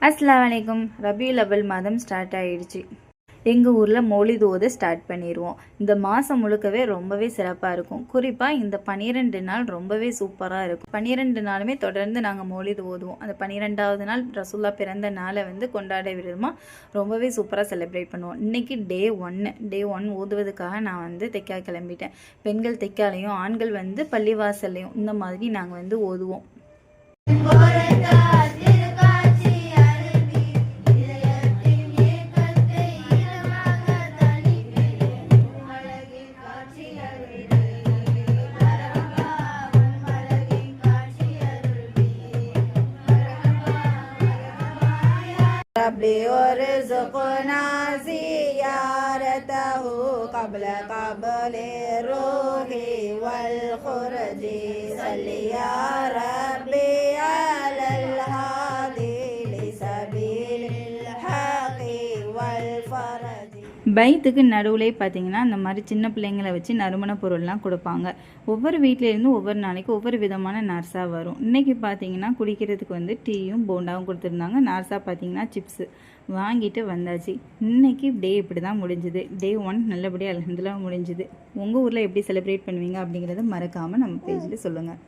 அஸ்ஸலாமு அலைக்கும். ரபியுல் அவல் மாதம் ஸ்டார்ட் ஆகிடுச்சு. எங்கள் ஊரில் மௌலித் ஓத ஸ்டார்ட் பண்ணிடுவோம். இந்த மாதம் முழுக்கவே ரொம்பவே சிறப்பாக இருக்கும். குறிப்பாக இந்த 12 நாள் ரொம்பவே சூப்பராக இருக்கும். 12 நாளுமே தொடர்ந்து நாங்கள் மௌலித் ஓதுவோம். அந்த 12வது நாள் ரசூல்லா பிறந்த நாளை கொண்டாட விதமாக ரொம்பவே சூப்பராக செலிப்ரேட் பண்ணுவோம். இன்றைக்கி டே ஒன் ஓதுவதுக்காக நான் தைக்கா கிளம்பிட்டேன். பெண்கள் தைக்காலையும் ஆண்கள் பள்ளிவாசல்லையும் இந்த மாதிரி நாங்கள் ஓதுவோம். ربي وارزقنا زيارته قبل الروح والخروج صل يا ربي على الهادي لسبيل الحق والفرج. பைத்துக்கு நடுவுலே பார்த்தீங்கன்னா அந்த மாதிரி சின்ன பிள்ளைங்களை வச்சு நறுமண பொருள்லாம் கொடுப்பாங்க. ஒவ்வொரு வீட்டிலேருந்து ஒவ்வொரு நாளைக்கு ஒவ்வொரு விதமான நார்ஸா வரும். இன்றைக்கி பார்த்தீங்கன்னா குடிக்கிறதுக்கு டீயும் போண்டாவும் கொடுத்துருந்தாங்க. நார்ஸா பார்த்தீங்கன்னா சிப்ஸு வாங்கிட்டு வந்தாச்சு. இன்றைக்கி டே இப்படி தான் முடிஞ்சுது. டே 1 நல்லபடியாக அல்ஹம்துலில்லாஹ் முடிஞ்சுது. உங்கள் ஊரில் எப்படி செலிப்ரேட் பண்ணுவீங்க அப்படிங்கிறத மறக்காமல் நம்ம பேஜில் சொல்லுங்கள்.